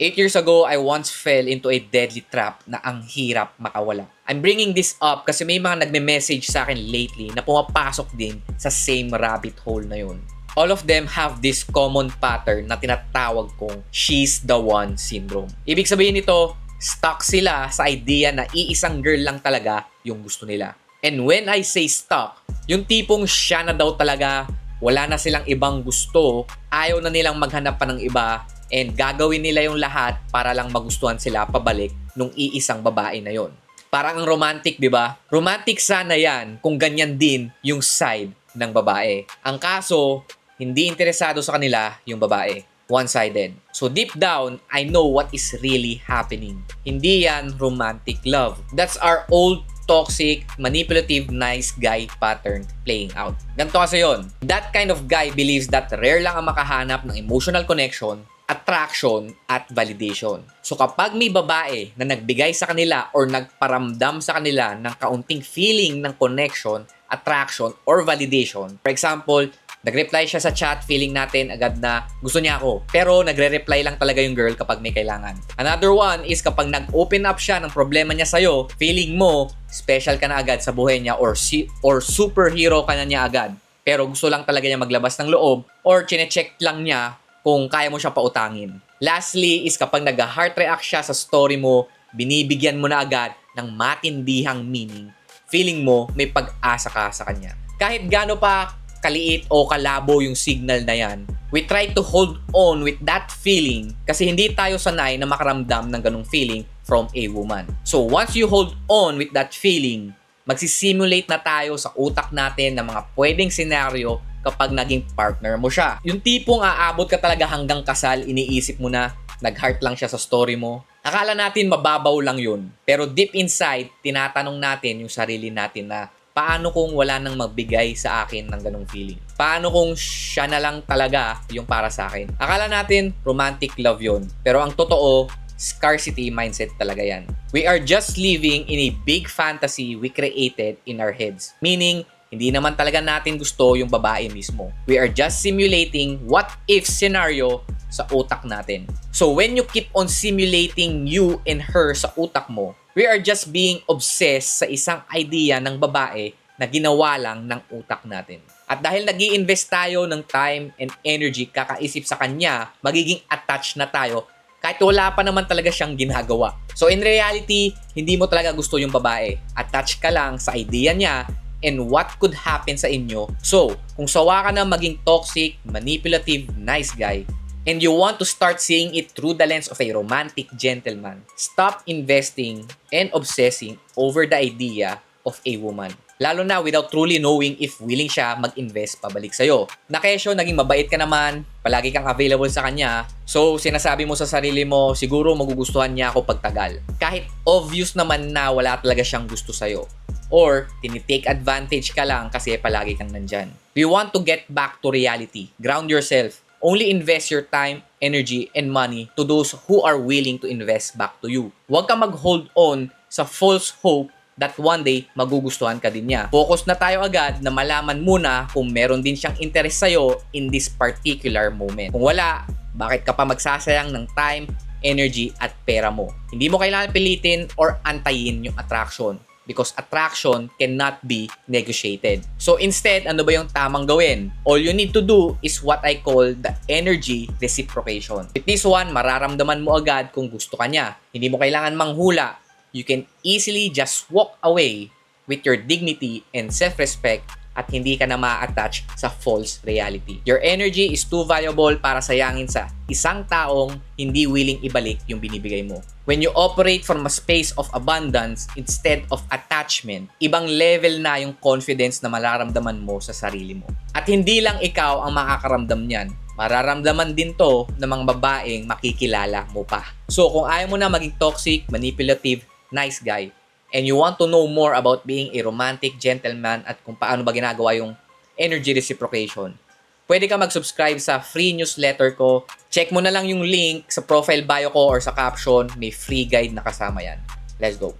8 years ago, I once fell into a deadly trap na ang hirap makawala. I'm bringing this up kasi may mga nagme-message sa akin lately na pumapasok din sa same rabbit hole na yun. All of them have this common pattern na tinatawag kong she's the one syndrome. Ibig sabihin nito, stuck sila sa idea na iisang girl lang talaga yung gusto nila. And when I say stuck, yung tipong siya na daw talaga, wala na silang ibang gusto, ayaw na nilang maghanap pa ng iba, and gagawin nila yung lahat para lang magustuhan sila pabalik nung iisang babae na yon. Parang ang romantic, di ba? Romantic sana yan kung ganyan din yung side ng babae. Ang kaso, hindi interesado sa kanila yung babae. One-sided. So deep down, I know what is really happening. Hindi yan romantic love. That's our old toxic, manipulative, nice guy pattern playing out. Ganito kasi yun. That kind of guy believes that rare lang ang makahanap ng emotional connection, attraction, at validation. So kapag may babae na nagbigay sa kanila or nagparamdam sa kanila ng kaunting feeling ng connection, attraction, or validation, for example, nag-reply siya sa chat, feeling natin agad na gusto niya ako. Pero nagre-reply lang talaga yung girl kapag may kailangan. Another one is kapag nag-open up siya ng problema niya sa'yo, feeling mo, special ka na agad sa buhay niya or superhero ka na niya agad. Pero gusto lang talaga niya maglabas ng loob or chine-check lang niya kung kaya mo siya pautangin. Lastly is kapag nag-heart react siya sa story mo, binibigyan mo na agad ng matindihang meaning. Feeling mo may pag-asa ka sa kanya. Kahit gaano pa kaliit o kalabo yung signal na yan, we try to hold on with that feeling kasi hindi tayo sanay na makaramdam ng ganung feeling from a woman. So once you hold on with that feeling, magsisimulate na tayo sa utak natin ng mga pwedeng senaryo kapag naging partner mo siya. Yung tipong aabot ka talaga hanggang kasal, iniisip mo na, nag-heart lang siya sa story mo. Akala natin mababaw lang yun. Pero deep inside, tinatanong natin yung sarili natin na, paano kung wala nang magbigay sa akin ng ganong feeling? Paano kung siya na lang talaga yung para sa akin? Akala natin romantic love yun. Pero ang totoo, scarcity mindset talaga yan. We are just living in a big fantasy we created in our heads. Meaning, hindi naman talaga natin gusto yung babae mismo. We are just simulating what if scenario sa utak natin. So when you keep on simulating you and her sa utak mo, we are just being obsessed sa isang idea ng babae na ginawa lang ng utak natin. At dahil nag-i-invest tayo ng time and energy kakaisip sa kanya, magiging attached na tayo kahit wala pa naman talaga siyang ginagawa. So in reality, hindi mo talaga gusto yung babae. Attached ka lang sa idea niya and what could happen sa inyo. So, kung sawa ka na maging toxic, manipulative, nice guy, and you want to start seeing it through the lens of a romantic gentleman, stop investing and obsessing over the idea of a woman. Lalo na without truly knowing if willing siya mag-invest pabalik sa'yo. Na kesyo, naging mabait ka naman, palagi kang available sa kanya, so sinasabi mo sa sarili mo, siguro magugustuhan niya ako pagtagal. Kahit obvious naman na wala talaga siyang gusto sa'yo. Or, tinitake advantage ka lang kasi palagi kang nandyan. We want to get back to reality. Ground yourself. Only invest your time, energy, and money to those who are willing to invest back to you. Huwag ka mag-hold on sa false hope that one day magugustuhan ka din niya. Focus na tayo agad na malaman muna kung meron din siyang interest sa'yo in this particular moment. Kung wala, bakit ka pa magsasayang ng time, energy, at pera mo? Hindi mo kailangan pilitin or antayin yung attraction. Because attraction cannot be negotiated. So instead, ano ba yung tamang gawin? All you need to do is what I call the energy reciprocation. With this one, mararamdaman mo agad kung gusto ka niya. Hindi mo kailangan manghula. You can easily just walk away with your dignity and self-respect at hindi ka na ma-attach sa false reality. Your energy is too valuable para sayangin sa isang taong hindi willing ibalik yung binibigay mo. When you operate from a space of abundance instead of attachment, ibang level na yung confidence na mararamdaman mo sa sarili mo. At hindi lang ikaw ang makakaramdam niyan. Mararamdaman din to ng mga babaeng makikilala mo pa. So kung ayaw mo na maging toxic, manipulative, nice guy, and you want to know more about being a romantic gentleman at kung paano ba ginagawa yung energy reciprocation, pwede ka mag-subscribe sa free newsletter ko. Check mo na lang yung link sa profile bio ko or sa caption. May free guide na kasama yan. Let's go.